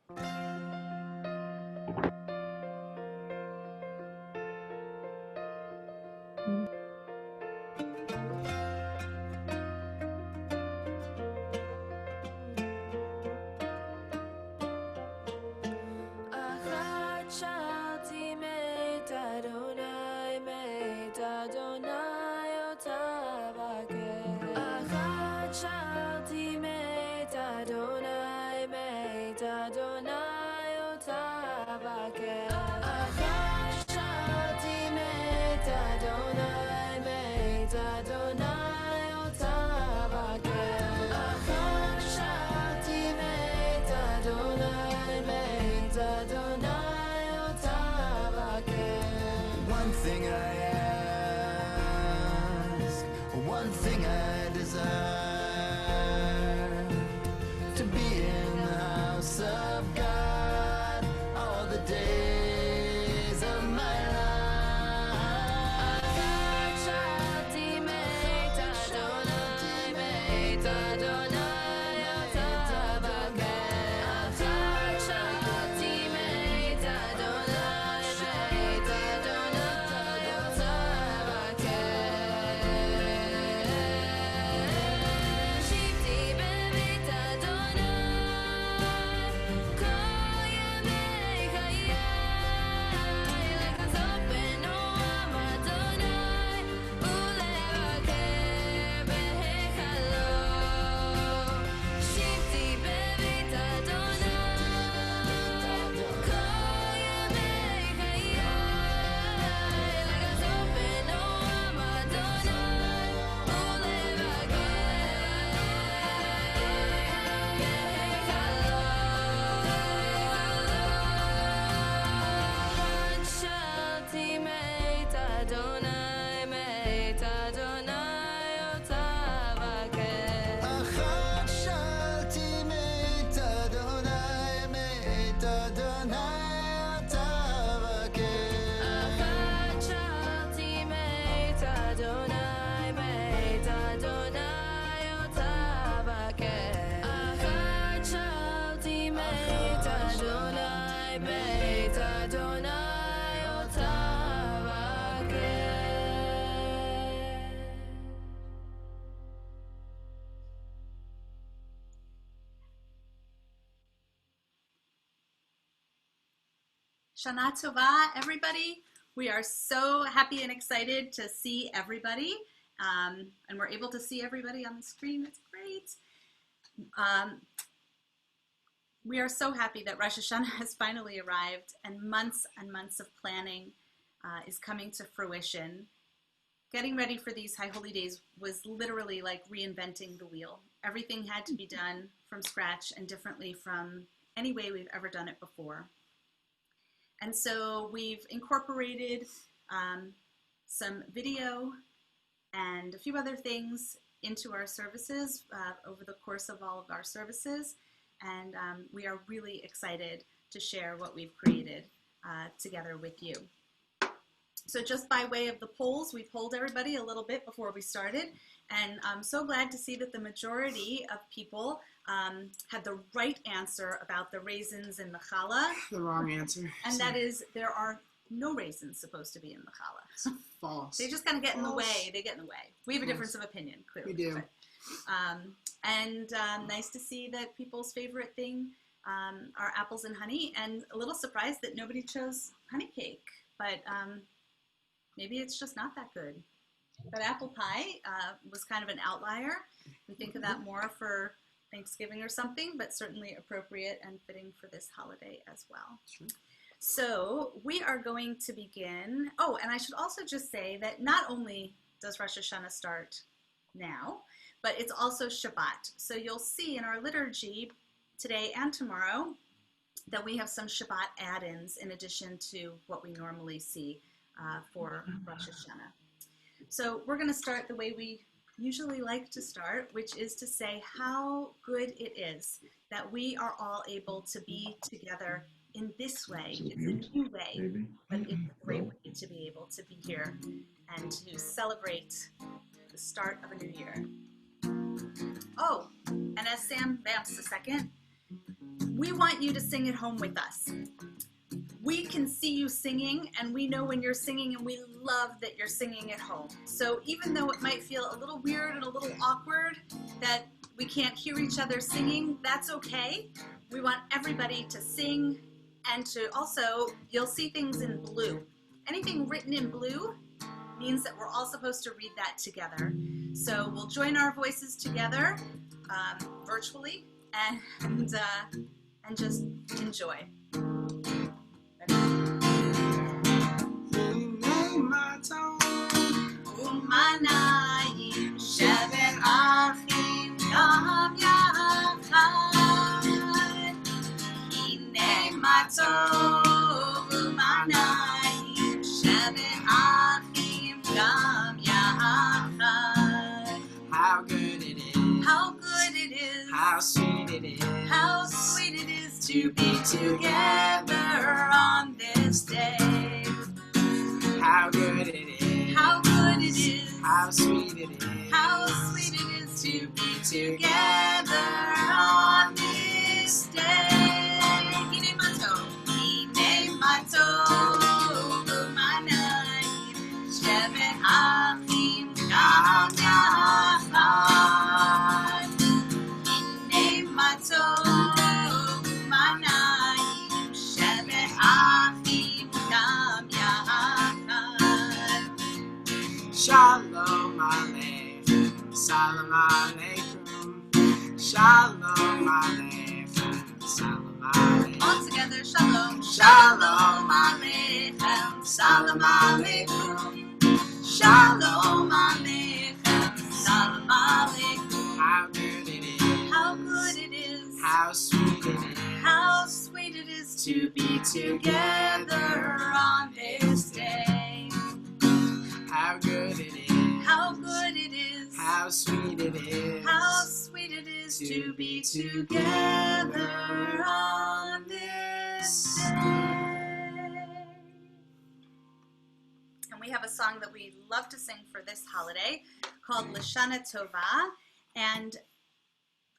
One thing I ask, one thing I desire, to be in the house of God all the days of my life. Shana Tova, everybody. We are so happy and excited to see everybody, and we're able to see everybody on the screen. It's great. We are so happy that Rosh Hashanah has finally arrived, and months of planning is coming to fruition. Getting ready for these high holy days was literally like reinventing the wheel. Everything had to be done from scratch and differently from any way we've ever done it before. And so we've incorporated some video and a few other things into our services over the course of all of our services. And we are really excited to share what we've created together with you. So just by way of the polls, we polled everybody a little bit before we started. And I'm so glad to see that the majority of people had the right answer about the raisins in the challah. The wrong answer. And that is, there are no raisins supposed to be in the challah. It's false. They just kind of get in the way. They get in the way. We have a difference of opinion, clearly. We do. But, nice to see that people's favorite thing are apples and honey. And a little surprised that nobody chose honey cake. But maybe it's just not that good. But apple pie was kind of an outlier. We think of that more for Thanksgiving or something, but certainly appropriate and fitting for this holiday as well. Sure. So we are going to begin. Oh, and I should also just say that not only does Rosh Hashanah start now, but it's also Shabbat. So you'll see in our liturgy today and tomorrow that we have some Shabbat add-ins in addition to what we normally see for Rosh Hashanah. So we're going to start the way we usually like to start, which is to say how good it is that we are all able to be together in this way. It's a new way, but it's a great way to be able to be here and to celebrate the start of a new year. Oh, and as Sam vamps a second, we want you to sing at home with us. We can see you singing, and we know when you're singing, and we love that you're singing at home. So even though it might feel a little weird and a little awkward that we can't hear each other singing, that's okay. We want everybody to sing, and to also, you'll see things in blue. Anything written in blue means that we're all supposed to read that together. So we'll join our voices together virtually and just enjoy. How good it is. How good it is. How sweet it is. How sweet it is to be together on this day. How good it is. How good it is. How sweet it is. How sweet it is to be together on this day. Hine matov u'manai shevet achim gam yachad. Hine matov u'manai shevet achim gam yachad. Shalom Aleichem, Salam Aleikum, Shalom Aleichem, Salam Aleikum. All together, shalom. Shalom Aleichem, Salam Aleikum, Shalom Aleichem, Salam Aleikum. How good it is. How good it is. How sweet it is. How sweet it is to be together on this day. How good it is. How good it is. How sweet it is. How sweet it is to be together on this day. And we have a song that we love to sing for this holiday called Lashana Tova. And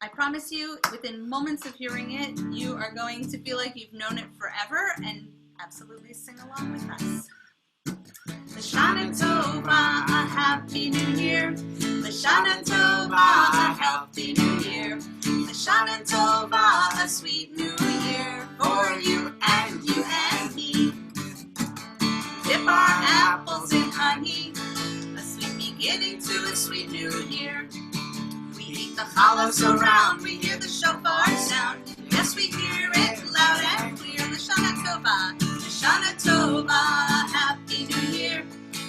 I promise you, within moments of hearing it, you are going to feel like you've known it forever and absolutely sing along with us. Lashana Tova, a happy new year. Lashana Tova, a healthy new year. Lashana Tova, a sweet new year for you and me. Dip our apples in honey, a sweet beginning to a sweet new year. We eat the challah around, we hear the shofar sound. Yes, we hear it loud and clear. Lashana Tova, Lashana Tova, a happy new year.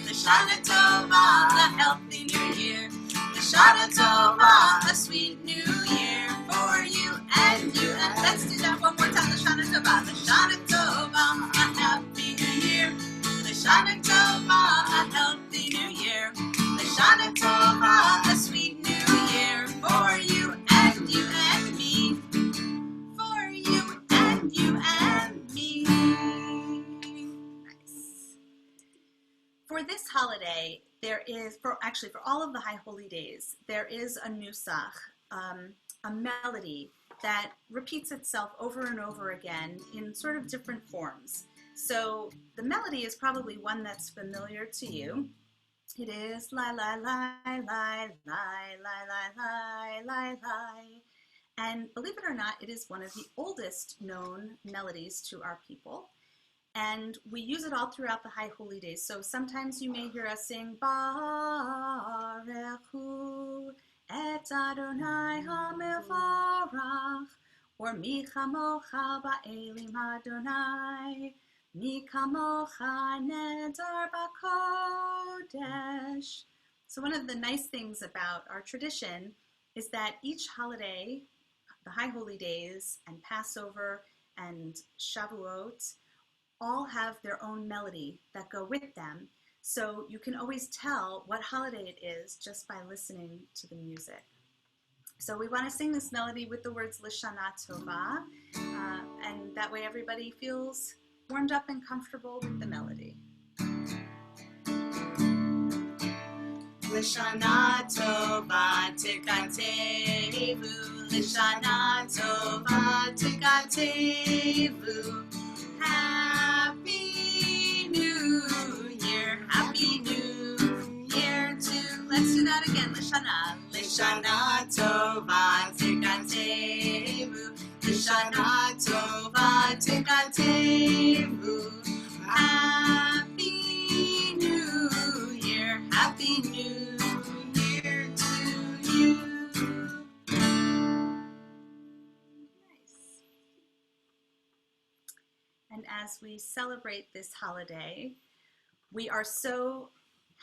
Lashana Tova, a healthy new year. Lashana Tova, a sweet new year for you and you. And let's do that one more time. Lashana Tova, Lashana Tova, a happy new year. Lashana Tova, a healthy new year. Lashana Tova, a sweet new year for you and me. For you and me. Nice. For this holiday, there is, for all of the High Holy Days, there is a nusach, a melody that repeats itself over and over again in sort of different forms. So the melody is probably one that's familiar to you. It is la la la la la la la la la la. And believe it or not, it is one of the oldest known melodies to our people. And we use it all throughout the High Holy Days. So sometimes you may hear us sing, Barechu et Adonai HaMevarach, or Mi Chamocha Ba'elim Adonai, Mi Kamocha Nedar B'Kodesh. So one of the nice things about our tradition is that each holiday, the High Holy Days and Passover and Shavuot, all have their own melody that go with them. So you can always tell what holiday it is just by listening to the music. So we want to sing this melody with the words Lashana Tova, and that way everybody feels warmed up and comfortable with the melody. Lashana Tova Tikatevu Lishana Tova Tikatevu. Happy New Year. Happy New Year to, let's do that again. Lishana. Lishana Tova Tikatevu. Lishana Tova Tikatevu. Happy New Year. Happy New Year to you. Nice. And as we celebrate this holiday, we are so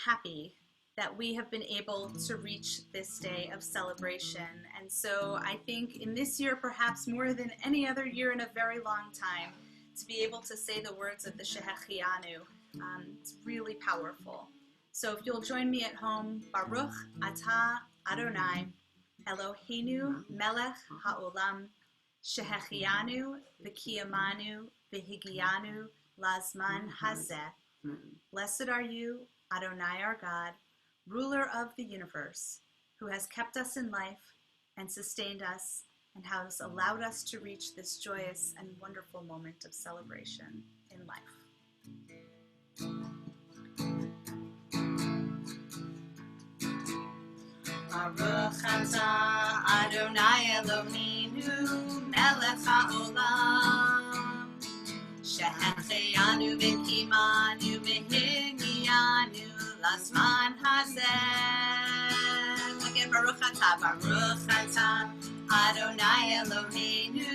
happy that we have been able to reach this day of celebration. And so I think in this year, perhaps more than any other year in a very long time, to be able to say the words of the Shehechianu, it's really powerful. So if you'll join me at home, Baruch Atah Adonai, Eloheinu melech haolam, Shehechianu v'kiyamanu v'higianu lazman hazeh. Blessed are you, Adonai our God, ruler of the universe, who has kept us in life and sustained us and has allowed us to reach this joyous and wonderful moment of celebration in life. Baruch atah Adonai Eloheinu melech haolam, Shehechianu v'kiyamanu v'higianu lazman hazeh. Again, Baruch atah Adonai Eloheinu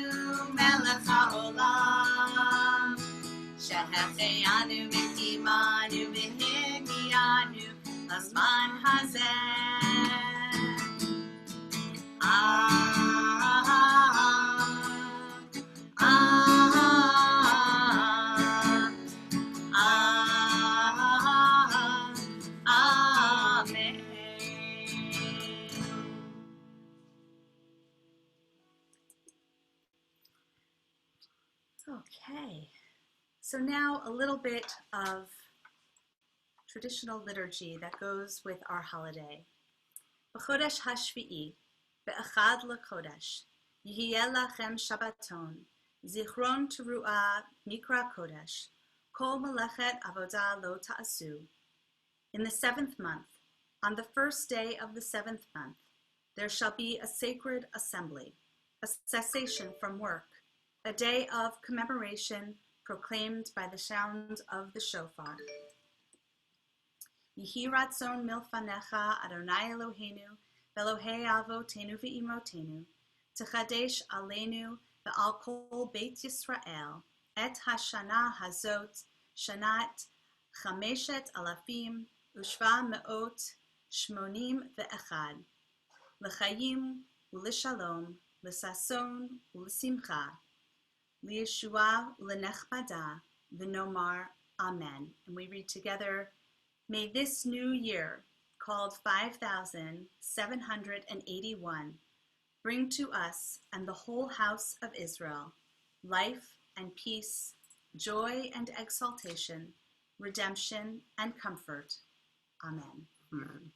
melech haolam, Shehechianu v'kiyamanu v'higianu lazman hazeh. Amen. Okay, so now a little bit of traditional liturgy that goes with our holiday. B'chodesh hashvi'i, be'echad l'chodesh, yihiyeh lachem shabbaton, zichron teruah mikra kodesh, kol melechet avodah lo ta'asu. In the 7th month, on the first day of the 7th month, there shall be a sacred assembly, a cessation from work, a day of commemoration proclaimed by the sound of the shofar. Yehi ratzon milfanecha Adonai Eloheinu ve'Elohei avotenu ve'imotenu techadesh aleinu ve'al kol Beit Yisrael et hashana hazot shanat chameshet alafim ushva me'ot shmonim ve'echad l'chayim u'lishalom l'sason u'l'simcha liyeshua u'lenechbada v'nomar amen. And we read together, may this new year, called 5781, bring to us and the whole house of Israel life and peace, joy and exaltation, redemption and comfort. Amen. Amen.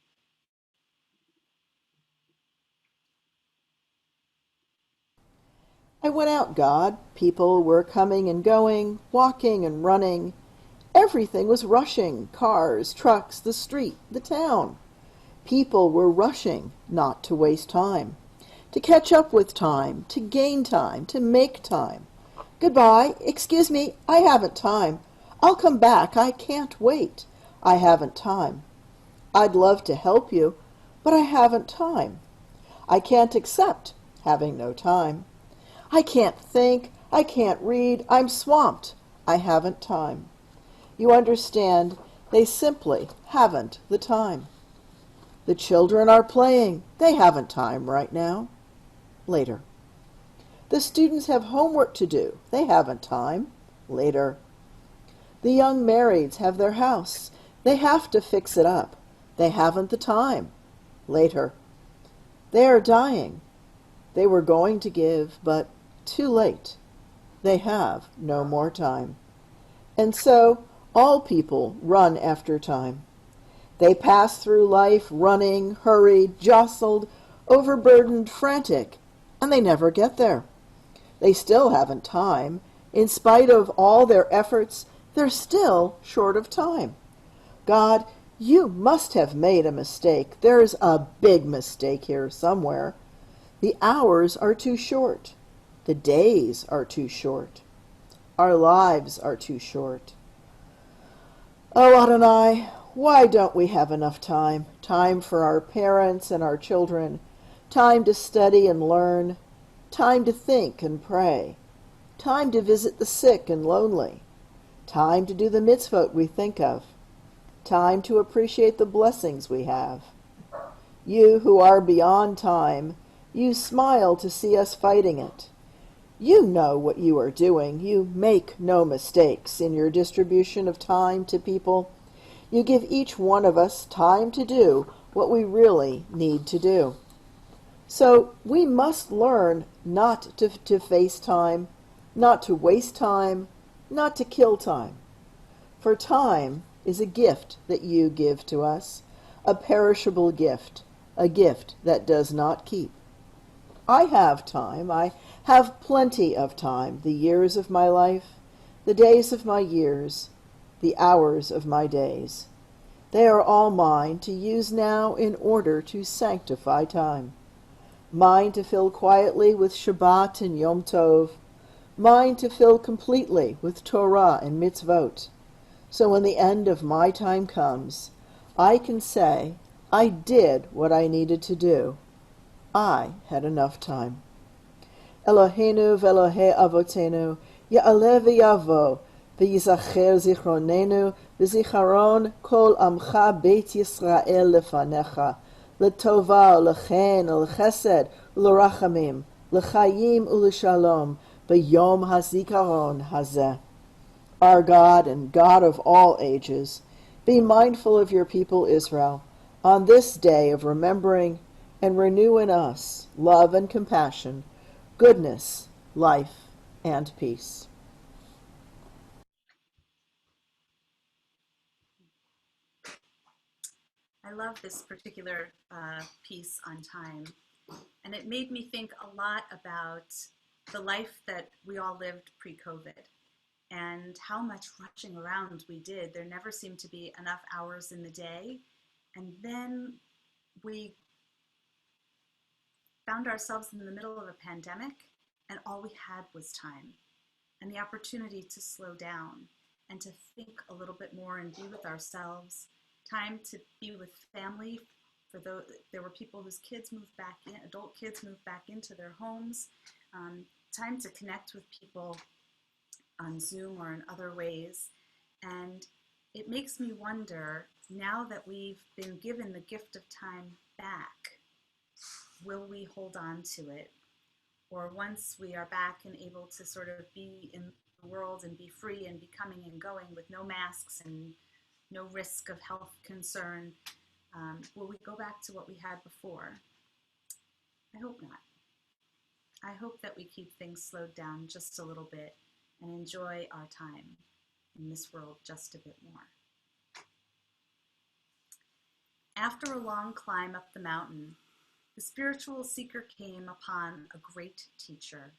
I went out, God. People were coming and going, walking and running. Everything was rushing. Cars, trucks, the street, the town. People were rushing, not to waste time, to catch up with time, to gain time, to make time. Goodbye. Excuse me, I haven't time. I'll come back. I can't wait. I haven't time. I'd love to help you, but I haven't time. I can't accept having no time. I can't think. I can't read. I'm swamped. I haven't time. You understand, they simply haven't the time. The children are playing. They haven't time right now. Later. The students have homework to do. They haven't time. Later. The young marrieds have their house. They have to fix it up. They haven't the time. Later. They are dying. They were going to give, but too late. They have no more time. And so, all people run after time. They pass through life running, hurried, jostled, overburdened, frantic, and they never get there. They still haven't time. In spite of all their efforts, they're still short of time. God, you must have made a mistake. There's a big mistake here somewhere. The hours are too short. The days are too short. Our lives are too short. Oh, Adonai, why don't we have enough time? Time for our parents and our children. Time to study and learn. Time to think and pray. Time to visit the sick and lonely. Time to do the mitzvot we think of. Time to appreciate the blessings we have. You who are beyond time, you smile to see us fighting it. You know what you are doing. You make no mistakes in your distribution of time to people. You give each one of us time to do what we really need to do. So we must learn not to face time, not to waste time, not to kill time. For time is a gift that you give to us, a perishable gift, a gift that does not keep. I have time. I have plenty of time, the years of my life, the days of my years, the hours of my days. They are all mine to use now in order to sanctify time. Mine to fill quietly with Shabbat and Yom Tov, mine to fill completely with Torah and mitzvot. So when the end of my time comes, I can say, I did what I needed to do. I had enough time. Eloheinu v'Elohei avotenu, ya'aleh v'yavo, v'yizacher zichronenu, v'zicharon kol amcha beit Yisrael lefanecha, l'tova, l'chen, l'chesed, l'rachamim, l'chayim u'l'shalom, b'yom hazikaron hazeh. Our God and God of all ages, be mindful of your people Israel on this day of remembering, and renew in us love and compassion, goodness, life, and peace. I love this particular piece on time, and it made me think a lot about the life that we all lived pre-COVID and how much rushing around we did. There never seemed to be enough hours in the day, and then we found ourselves in the middle of a pandemic, and all we had was time and the opportunity to slow down and to think a little bit more and be with ourselves, time to be with family. For those, there were people whose kids moved back in, adult kids moved back into their homes, time to connect with people on Zoom or in other ways. And it makes me wonder, now that we've been given the gift of time back, will we hold on to it? Or once we are back and able to sort of be in the world and be free and be coming and going with no masks and no risk of health concern, will we go back to what we had before? I hope not. I hope that we keep things slowed down just a little bit and enjoy our time in this world just a bit more. After a long climb up the mountain, the spiritual seeker came upon a great teacher.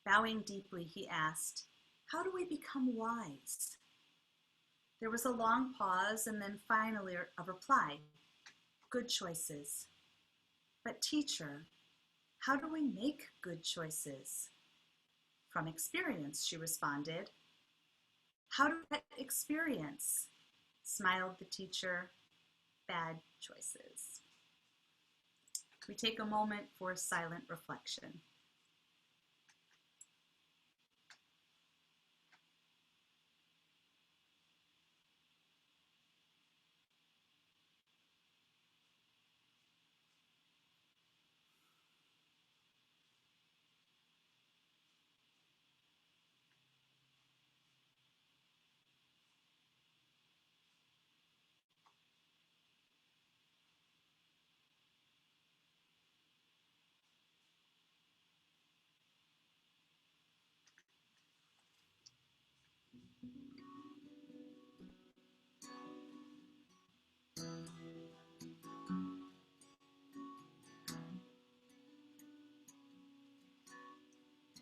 Bowing deeply, he asked, "How do we become wise?" There was a long pause and then finally a reply, "Good choices." "But teacher, how do we make good choices?" "From experience," she responded. "How do we get experience?" smiled the teacher. "Bad choices." We take a moment for silent reflection.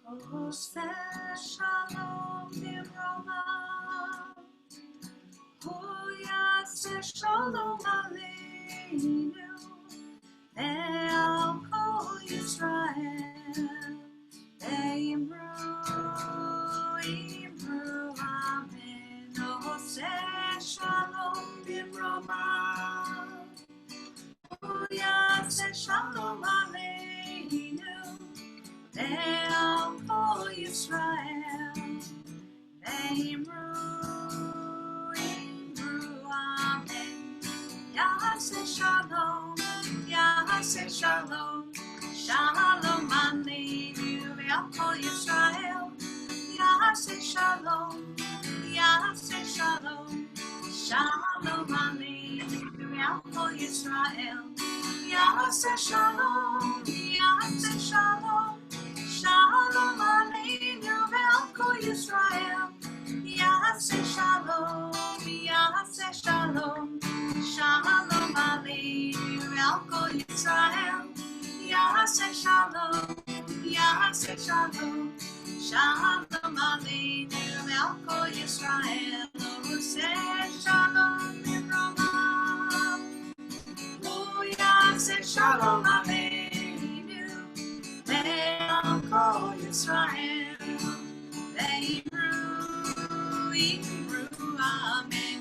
עושה שלום במרומיו, הוא יעשה שלום עלינו ועל כל ישראל, ואמרו אמן. עושה שלום במרומיו, הוא יעשה שלום עלינו ועל כל ישראל, ואמרו אמן. יעשה שלום, יעשה שלום, שלום עלינו ועל כל ישראל, יעשה שלום, יעשה שלום, שלום עלינו ועל כל ישראל, יעשה שלום, יעשה שלום, שלום עלינו ועל כל ישראל, יעשה שלום, יעשה שלום, שלום עלינו ועל כל ישראל, יעשה שלום, יעשה שלום, שלום עלינו ועל כל ישראל, עושה שלום במרומיו, הוא יעשה שלום עלינו ועל כל ישראל, ואמרו אמן.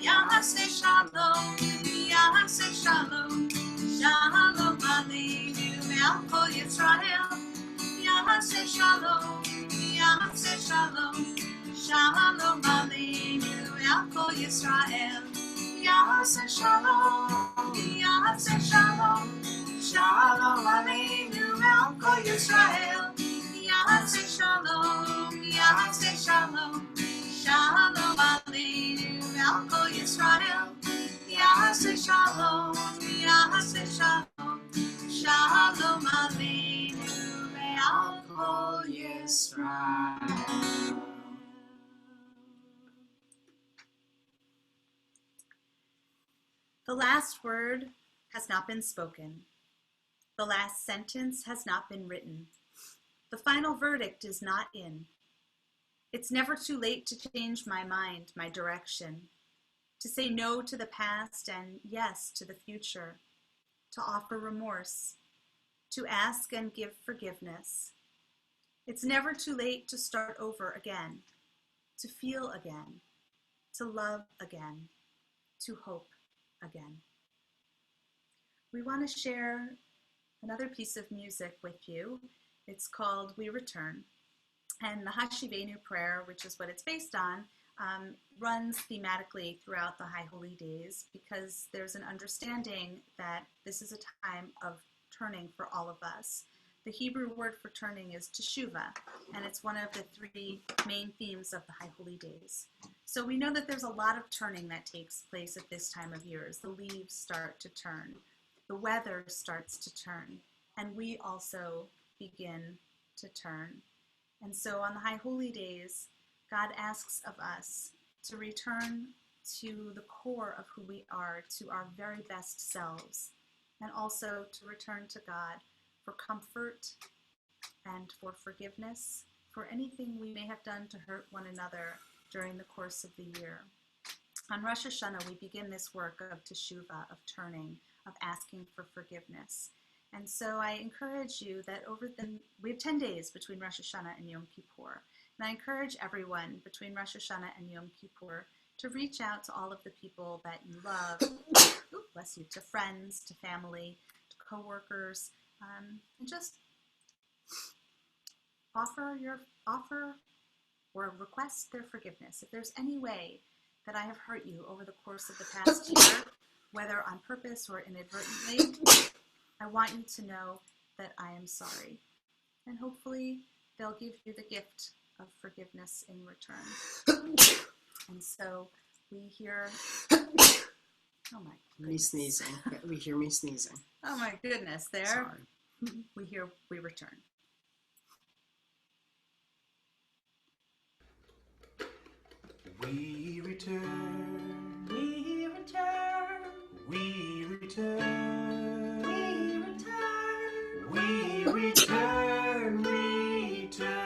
יעשה שלום, יעשה שלום, שלום עלינו ועל כל ישראל, יעשה שלום, יעשה שלום, שלום עלינו ועל כל ישראל, יעשה שלום, יעשה שלום, שלום עלינו ועל כל ישראל, יעשה שלום, יעשה שלום, שלום עלינו ועל כל ישראל, יעשה שלום, יעשה שלום, שלום עלינו ועל כל ישראל. The last word has not been spoken. The last sentence has not been written. The final verdict is not in. It's never too late to change my mind, my direction, to say no to the past and yes to the future, to offer remorse, to ask and give forgiveness. It's never too late to start over again, to feel again, to love again, to hope again. We want to share another piece of music with you. It's called We Return. And the Hashivenu prayer, which is what it's based on, runs thematically throughout the High Holy Days because there's an understanding that this is a time of turning for all of us. The Hebrew word for turning is teshuvah, and it's one of the three main themes of the High Holy Days. So we know that there's a lot of turning that takes place at this time of year as the leaves start to turn, the weather starts to turn, and we also begin to turn. And so on the High Holy Days, God asks of us to return to the core of who we are, to our very best selves, and also to return to God for comfort and for forgiveness for anything we may have done to hurt one another during the course of the year. On Rosh HaShanah, we begin this work of teshuvah, of turning, of asking for forgiveness. And so I encourage you that we have 10 days between Rosh HaShanah and Yom Kippur. And I encourage everyone between Rosh HaShanah and Yom Kippur to reach out to all of the people that you love, bless you, to friends, to family, to coworkers, and just offer or request their forgiveness. If there's any way that I have hurt you over the course of the past year, whether on purpose or inadvertently, I want you to know that I am sorry. And hopefully they'll give you the gift of forgiveness in return. And so we hear, oh my goodness. Me sneezing. We hear me sneezing. Oh my goodness, there. Sorry. We hear, we return. We return, we return, we return, we return, we return, return.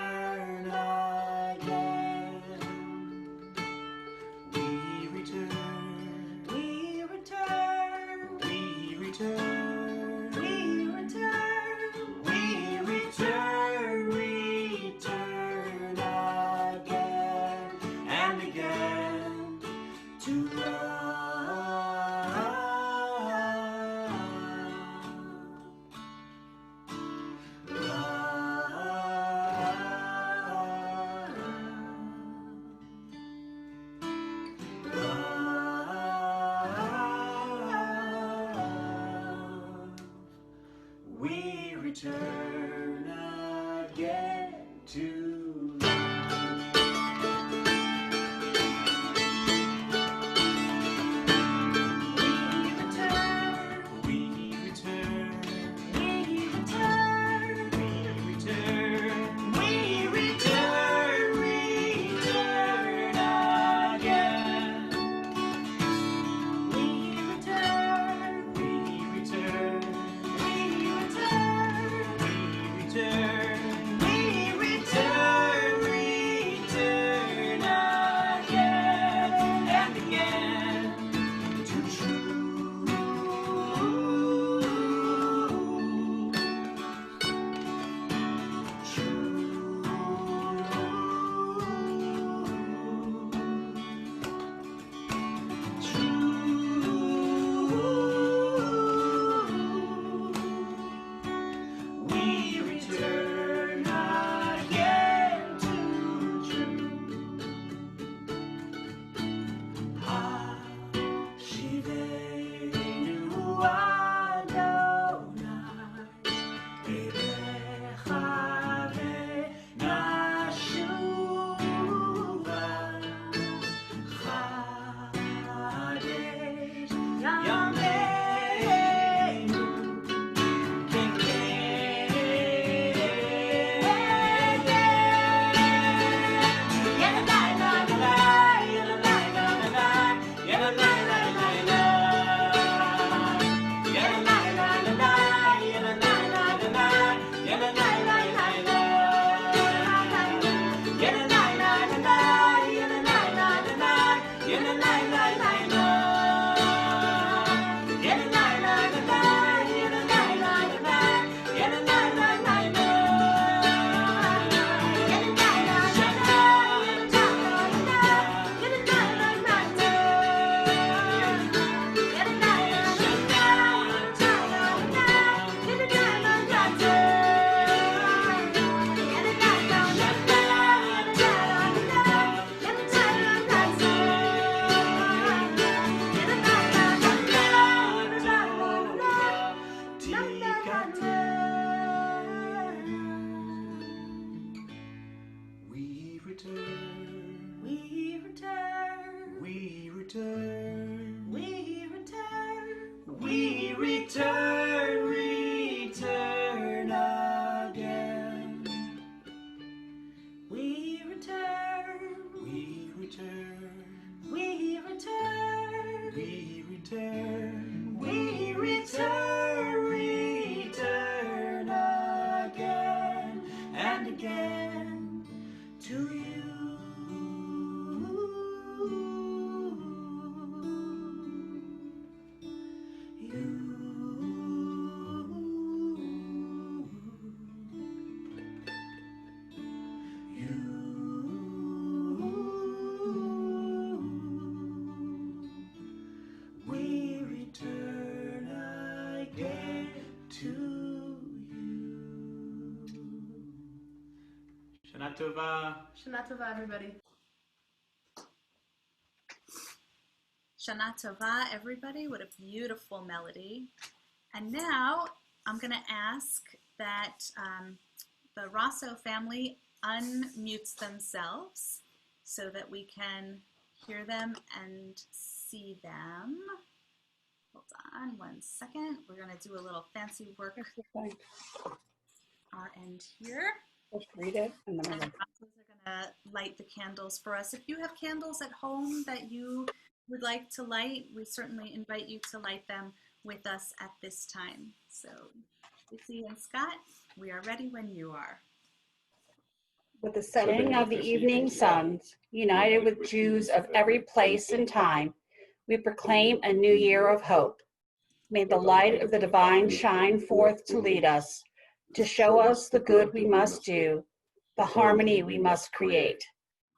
and again to you. We return again to you. Shana Tova. Shana Tova, everybody. Shana Tova, everybody. What a beautiful melody. And now I'm going to ask that the Rosso family unmutes themselves so that we can hear them and see them. Hold on 1 second. We're going to do a little fancy work our end here. Just read it and then And the Rossos are going to light the candles for us. If you have candles at home that you would like to light, we certainly invite you to light them with us at this time. So, Lucy and Scott, we are ready when you are. With the setting of the evening suns, united with Jews of every place and time, we proclaim a new year of hope. May the light of the divine shine forth to lead us, to show us the good we must do, the harmony we must create.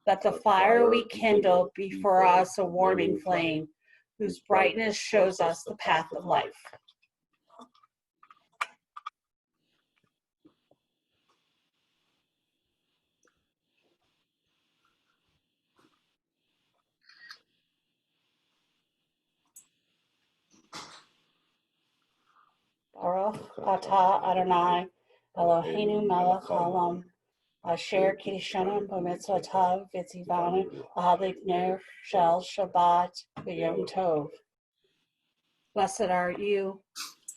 Let the fire we kindle be for us a warming flame, whose brightness shows us the path of life. Baruch atah Adonai, Eloheinu melech haolam, asher kiddushanu b'mitzvotav v'tzivanu lahadlik ner shel Shabbat v'yom tov. Blessed are you,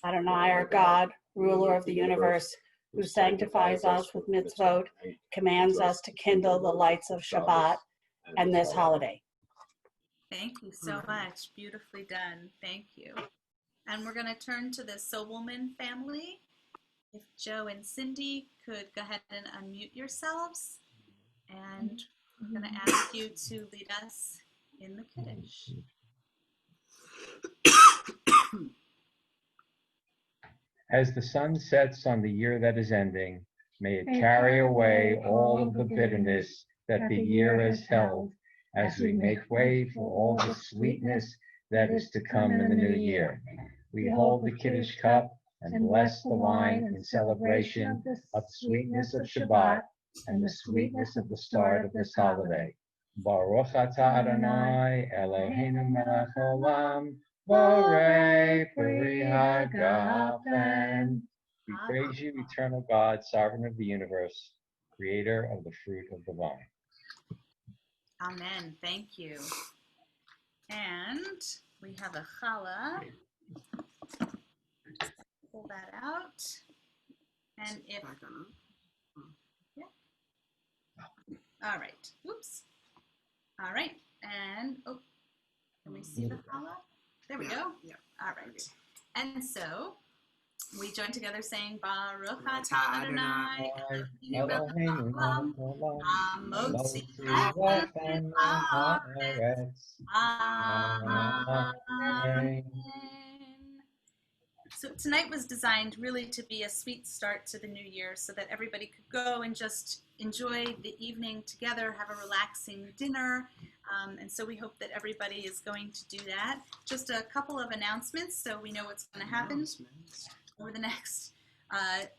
Adonai, our God, ruler of the universe, who sanctifies us with mitzvot, commands us to kindle the lights of Shabbat and this holiday. Thank you so much. Beautifully done. Thank you. And we're going to turn to the Sobelman family. If Joe and Cindy could go ahead and unmute yourselves. And we're going to ask you to lead us in the Kiddush. As the sun sets on the year that is ending, may it carry away all of the bitterness that the year has held, as we make way for all the sweetness that is to come in the new year. We hold the Kiddush cup and bless the wine in celebration of the sweetness of Shabbat and the sweetness of the start of this holiday. Baruch atah Adonai Eloheinu melech haolam, borei peri hagafen. We praise you, eternal God, sovereign of the universe, creator of the fruit of the vine. Amen. Thank you. And we have a challah. Pull that out. And if, yeah. All right. Whoops. All right. And, oh, can we see the challah? There we go. Yeah. All right. And so we join together saying Baruch atah Adonai Eloheinu melech haolam hamotzi lechem haaretz. Amen. So tonight was designed really to be a sweet start to the new year so that everybody could go and just enjoy the evening together, have a relaxing dinner. And so we hope that everybody is going to do that. Just a couple of announcements so we know what's going to happen over the next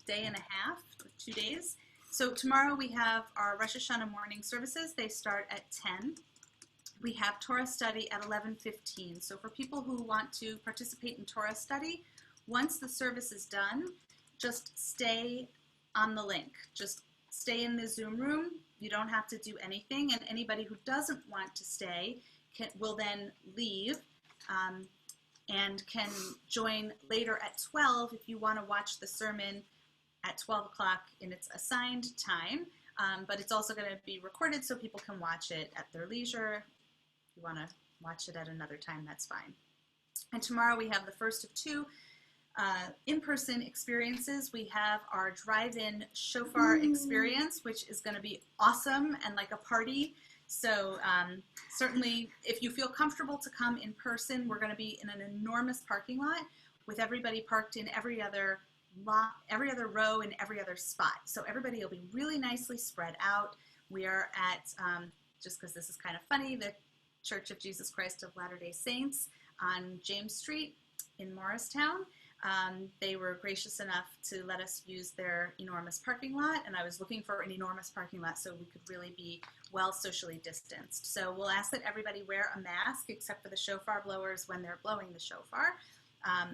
day and a half, 2 days. So tomorrow we have our Rosh HaShanah morning services. They start at 10. We have Torah study at 11:15. So for people who want to participate in Torah study, once the service is done, just stay on the link. Just stay in the Zoom room. You don't have to do anything. And anybody who doesn't want to stay will then leave and can join later at 12 if you want to watch the sermon at 12 o'clock in its assigned time. But it's also going to be recorded so people can watch it at their leisure. If you want to watch it at another time, that's fine. And tomorrow we have the first of two in-person experiences. We have our drive-in shofar experience, which is going to be awesome and like a party. So certainly, if you feel comfortable to come in person, we're going to be in an enormous parking lot with everybody parked in every other lot, every other row, and every other spot. So everybody will be really nicely spread out. We are at, just because this is kind of funny, the Church of Jesus Christ of Latter-day Saints on James Street in Morristown. They were gracious enough to let us use their enormous parking lot, and I was looking for an enormous parking lot so we could really be well socially distanced. So we'll ask that everybody wear a mask except for the shofar blowers when they're blowing the shofar.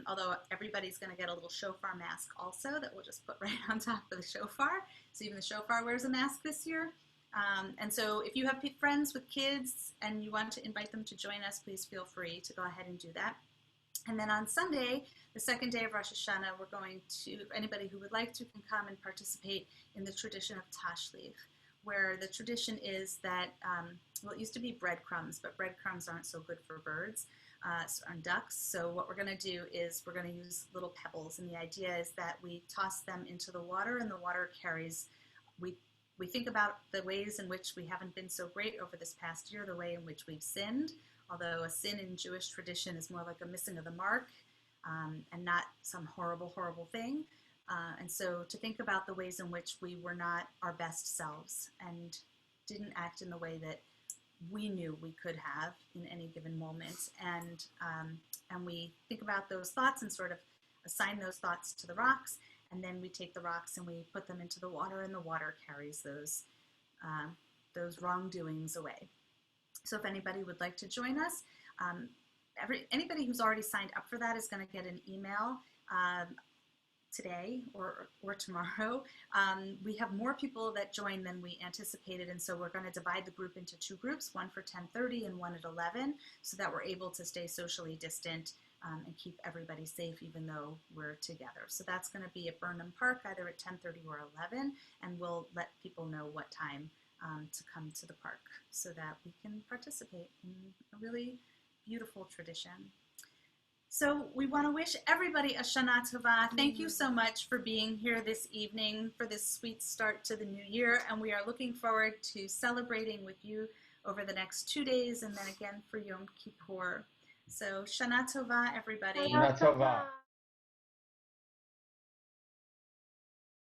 Although everybody's going to get a little shofar mask also that we'll just put right on top of the shofar. So even the shofar wears a mask this year. And so if you have friends with kids and you want to invite them to join us, please feel free to go ahead and do that. And then on Sunday, the second day of Rosh Hashanah, we're going to, anybody who would like to can come and participate in the tradition of Tashlich, where the tradition is that, well, it used to be breadcrumbs, but breadcrumbs aren't so good for birds and ducks. So what we're going to do is we're going to use little pebbles, and the idea is that we toss them into the water, and the water carries, we think about the ways in which we haven't been so great over this past year, the way in which we've sinned, although a sin in Jewish tradition is more like a missing of the mark and not some horrible, horrible thing. And so to think about the ways in which we were not our best selves and didn't act in the way that we knew we could have in any given moment. And we think about those thoughts and sort of assign those thoughts to the rocks. And then we take the rocks and we put them into the water, and the water carries those wrongdoings away. So if anybody would like to join us, anybody who's already signed up for that is going to get an email today or tomorrow. We have more people that join than we anticipated, and so we're going to divide the group into two groups, one for 10:30 and one at 11, so that we're able to stay socially distant and keep everybody safe even though we're together. So that's going to be at Burnham Park, either at 10:30 or 11, and we'll let people know what time to come to the park so that we can participate in a really beautiful tradition. So we want to wish everybody a Shana Tova. Thank you so much for being here this evening for this sweet start to the new year, and we are looking forward to celebrating with you over the next 2 days and then again for Yom Kippur. So Shana Tova, everybody. Shana Tova.